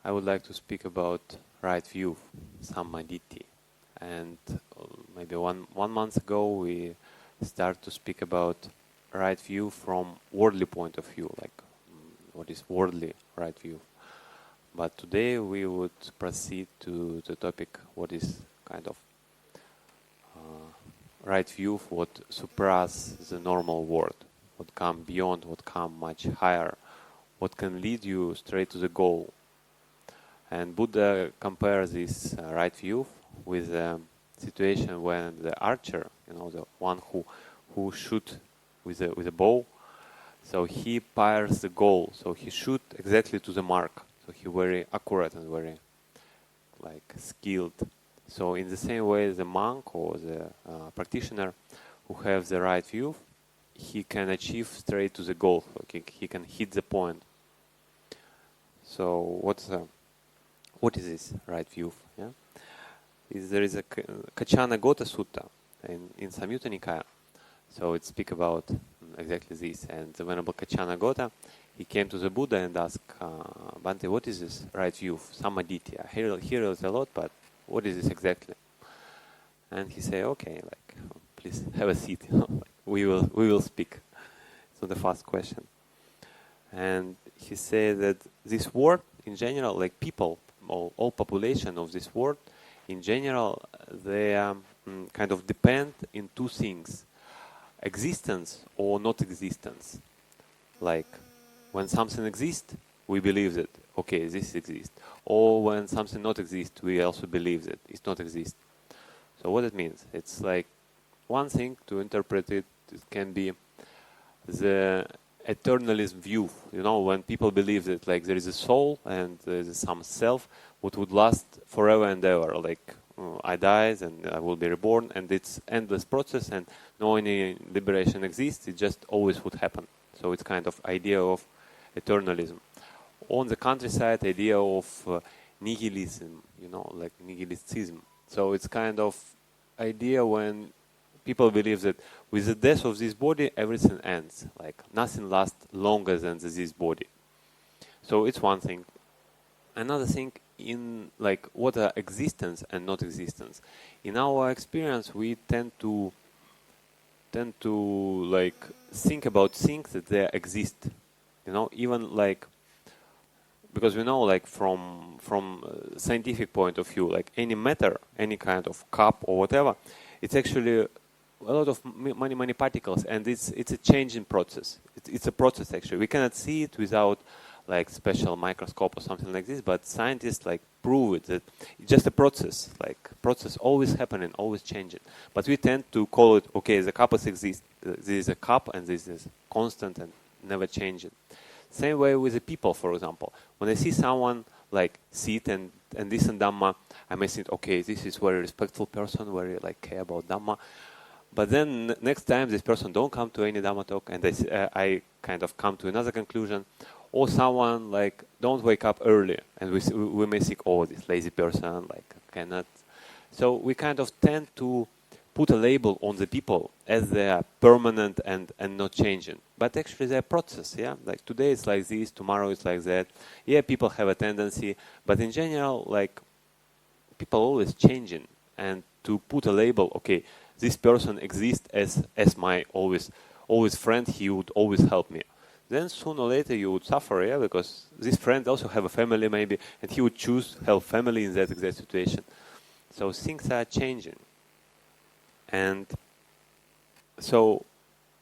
I would like to speak about right view, samadhi. And maybe one month ago we start to speak about right view from worldly point of view, like what is worldly right view. But today we would proceed to the topic what is kind of right view, what surpasses the normal world, what come beyond, what come much higher, what can lead you straight to the goal. And Buddha compares this right view with a situation when the archer, the one who shoot with a bow, so he fires the goal, so he shoot exactly to the mark, so he very accurate and very skilled. So in the same way, the monk or the practitioner who have the right view, he can achieve straight to the goal. He can hit the point. So what is this right view? Yeah, there is a kaccānagotta sutta in Samyutta Nikaya. So it speaks about exactly this. And the Venerable Kaccānagotta, he came to the Buddha and asked, Bhante, what is this right view? Samadhi. I hear it a lot, but what is this exactly? And he said, okay, please have a seat. We will speak. So the first question. And he said that this world in general, like people, all population of this world in general, they kind of depend in two things: existence or not existence. Like when something exists, we believe that okay, this exists, or when something not exists, we also believe that it not exist. So what it means? It's like one thing to interpret it can be the eternalism view. When people believe that there is a soul and there is some self what would last forever and ever. I die and I will be reborn, and it's endless process, and no any liberation exists. It just always would happen. So it's kind of idea of eternalism. On the countryside, idea of nihilism, like nihilism. So it's kind of idea when people believe that with the death of this body, everything ends. Like nothing lasts longer than this body. So it's one thing. Another thing in what are existence and not existence. In our experience, we tend to think about things that they exist. Even because we know from scientific point of view, any matter, any kind of cup or whatever, it's actually a lot of many particles, and it's a changing process. It's a process actually. We cannot see it without special microscope or something like this, but scientists prove it that it's just a process. Process always happening, always changing. But we tend to call it okay. The cup exists. This is a cup, and this is constant and never changing. Same way with the people, for example. When I see someone sit and listen Dhamma, I may think, okay, this is very respectful person, very care about Dhamma. But then next time this person don't come to any Dhamma talk, and I kind of come to another conclusion. Or someone don't wake up early, and we may think, oh, this lazy person cannot. So we kind of tend to put a label on the people as they are permanent and not changing. But actually they're a process, yeah? Today it's like this, tomorrow it's like that. Yeah, people have a tendency, but in general, people always changing. And to put a label, okay, this person exists as my always friend, he would always help me. Then sooner or later you would suffer, yeah, because this friend also have a family maybe, and he would choose help family in that exact situation. So things are changing. And so,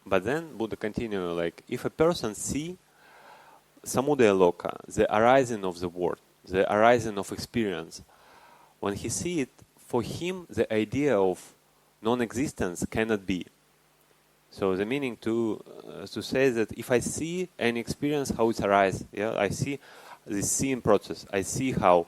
but then Buddha continue, if a person see samudaya loka, the arising of the world, the arising of experience, when he see it, for him the idea of non-existence cannot be. So the meaning to say that if I see any experience how it arises, yeah, I see this seeing process. I see how,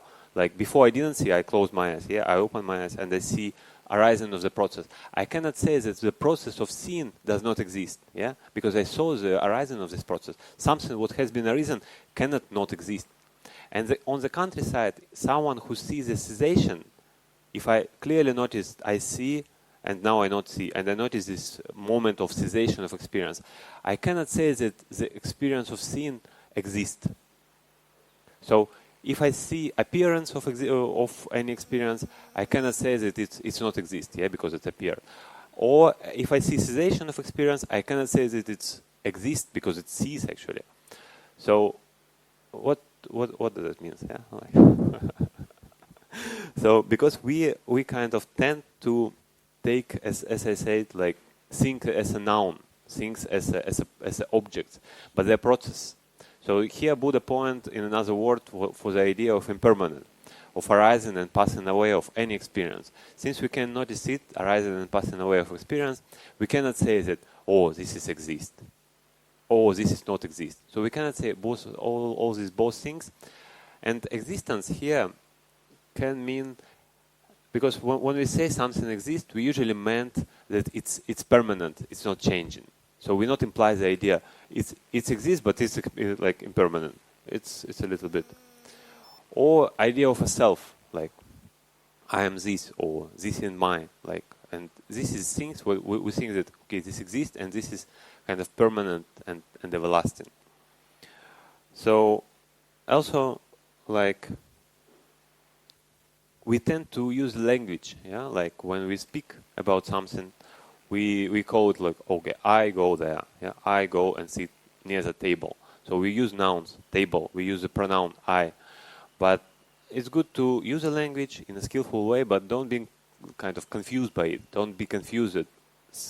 before I didn't see, I closed my eyes, yeah, I open my eyes and I see arising of the process. I cannot say that the process of seeing does not exist, yeah, because I saw the arising of this process. Something what has been arisen cannot not exist. And on the countryside, someone who sees the cessation, if I clearly notice, I see. And now I not see, and I notice this moment of cessation of experience. I cannot say that the experience of seeing exists. So if I see appearance of any experience, I cannot say that it's not exist, yeah, because it appeared. Or if I see cessation of experience, I cannot say that it's exists because it cease actually. So what does that mean? Yeah. So because we kind of tend to take, as I said, like think as a noun, things as a object, but they're process. So here Buddha point in another word for the idea of impermanent, of arising and passing away of any experience. Since we can notice it, arising and passing away of experience, we cannot say that, oh, this is exist, oh, this is not exist. So we cannot say both, all these both things. And existence here can mean, because when we say something exists, we usually meant that it's permanent, it's not changing. So we not imply the idea it exists, but it's like impermanent. It's a little bit. Or idea of a self, like I am this, or this is mine, like, and this is things where we think that okay, this exists and this is kind of permanent and everlasting. So also, like, we tend to use language, yeah, like when we speak about something, we call it like, okay, I go there, yeah, I go and sit near the table. So we use nouns, table, we use the pronoun I. But it's good to use a language in a skillful way, but don't be kind of confused by it. Don't be confused that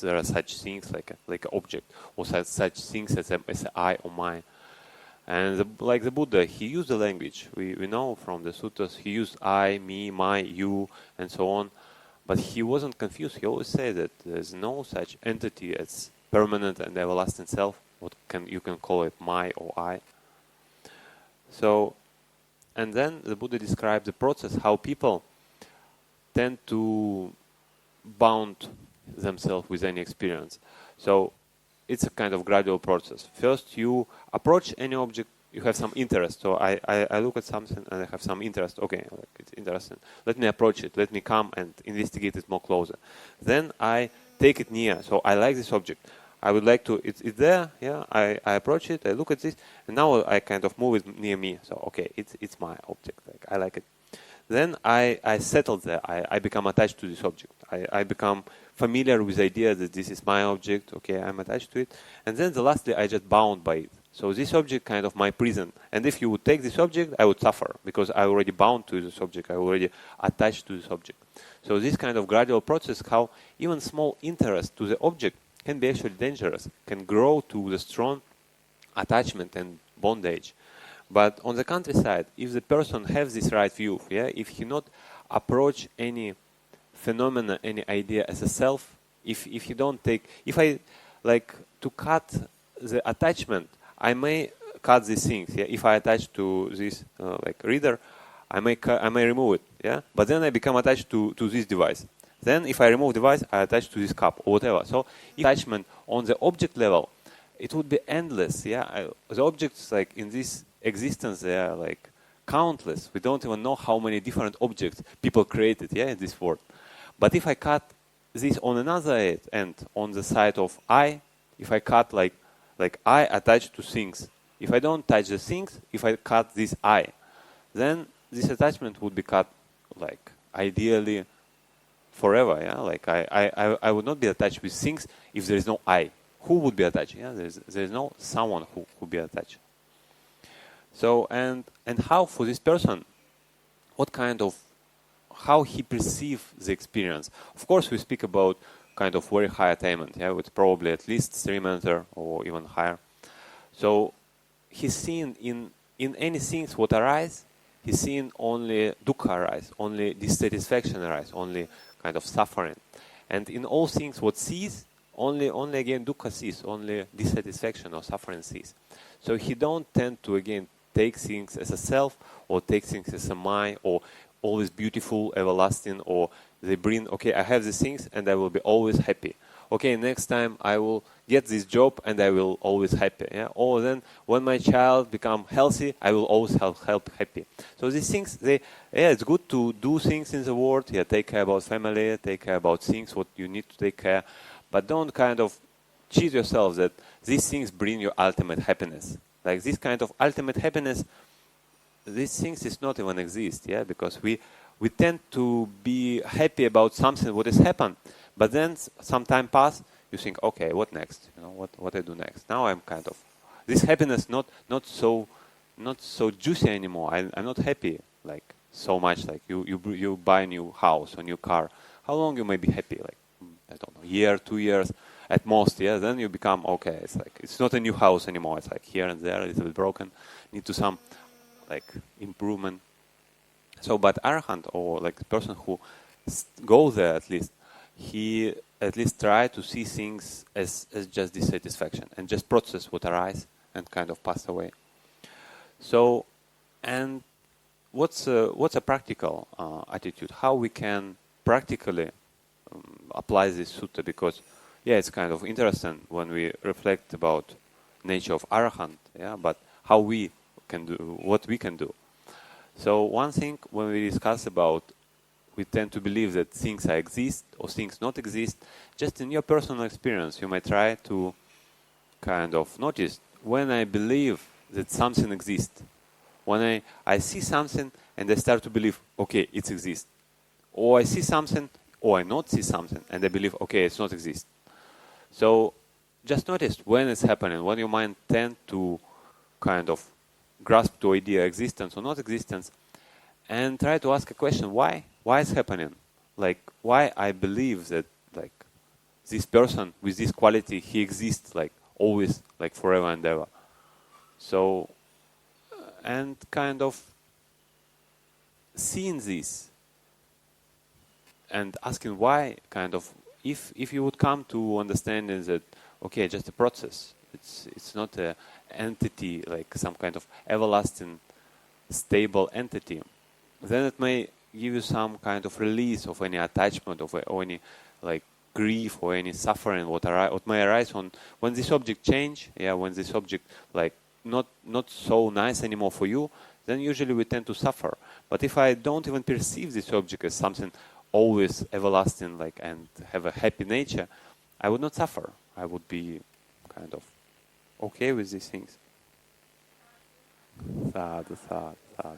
there are such things like an object, or such things as I or mine. And like the Buddha, he used the language. We know from the suttas, he used I, me, my, you, and so on. But he wasn't confused. He always said that there's no such entity as permanent and everlasting self. You can call it my or I. So, and then the Buddha described the process, how people tend to bound themselves with any experience. So it's a kind of gradual process. First, you approach any object, you have some interest. So I look at something and I have some interest. Okay, like it's interesting. Let me approach it. Let me come and investigate it more closer. Then I take it near. So I like this object. I would like to, it's there, yeah, I approach it, I look at this, and now I kind of move it near me. So, okay, it's my object, like, I like it. Then I settle there, I become attached to this object. I become familiar with the idea that this is my object, okay, I'm attached to it. And then lastly, I just bound by it. So this object kind of my prison. And if you would take this object, I would suffer, because I already bound to this object, I already attached to this object. So this kind of gradual process, how even small interest to the object can be actually dangerous, can grow to the strong attachment and bondage. But on the countryside, if the person has this right view, yeah, if he not approach any phenomena, any idea as a self, if he don't take, if I like to cut the attachment, I may cut these things. Yeah, if I attach to this like reader, I may remove it. Yeah, but then I become attached to this device. Then if I remove device, I attach to this cup or whatever. So attachment on the object level, it would be endless. Yeah, the objects like in this existence, they are like countless. We don't even know how many different objects people created, yeah, in this world. But if I cut this on another end, on the side of I, if I cut like I attached to things, if I don't touch the things, if I cut this I, then this attachment would be cut like ideally forever, yeah. Like I would not be attached with things if there is no I. Who would be attached? Yeah, there is no someone who would be attached. So and how for this person, what kind of how he perceives the experience? Of course, we speak about kind of very high attainment, yeah, with probably at least 3 meter or even higher. So he's seen in any things what arise, he's seen only dukkha arise, only dissatisfaction arise, only kind of suffering. And in all things what cease, only again dukkha cease, only dissatisfaction or suffering cease. So he don't tend to again take things as a self or take things as a mind or always beautiful, everlasting, or they bring, okay, I have these things and I will be always happy. Okay, next time I will get this job and I will always happy. Yeah? Or then when my child become healthy, I will always help happy. So these things, it's good to do things in the world. Yeah, take care about family, take care about things what you need to take care, but don't kind of cheat yourself that these things bring you ultimate happiness. Like this kind of ultimate happiness, these things is not even exist, yeah, because we tend to be happy about something what has happened, but then some time pass, you think, okay, what next? You know, what I do next? Now I'm kind of this happiness not so juicy anymore. I'm not happy like so much. Like you buy a new house or new car. How long you may be happy? Like I don't know, year, 2 years at most. Yeah, then you become okay. It's like it's not a new house anymore. It's like here and there, it's a bit broken. Need to some like improvement. So, but Arahant or like the person who goes there at least, he at least try to see things as just dissatisfaction and just process what arise and kind of pass away. So, and what's a practical attitude? How we can practically apply this sutta? Because yeah, it's kind of interesting when we reflect about nature of Arahant. Yeah, but how we can do what we can do. So one thing when we discuss about, we tend to believe that things exist or things not exist. Just in your personal experience, you might try to kind of notice when I believe that something exists. When I see something and I start to believe, okay, it exists. Or I see something, or I not see something, and I believe, okay, it's not exist. So just notice when it's happening, when your mind tend to kind of grasp to idea existence or not existence, and try to ask a question, why it's happening, like why I believe that like this person with this quality, he exists like always, like forever and ever. So and kind of seeing this and asking why, kind of if you would come to understanding that okay, just a process, it's not a entity, like some kind of everlasting stable entity, then it may give you some kind of release of any attachment or any like grief or any suffering what may arise when this object change. Yeah, when this object like not so nice anymore for you, then usually we tend to suffer. But if I don't even perceive this object as something always everlasting, like, and have a happy nature, I would not suffer. I would be kind of okay with these things. Sadhu, sadhu, sadhu.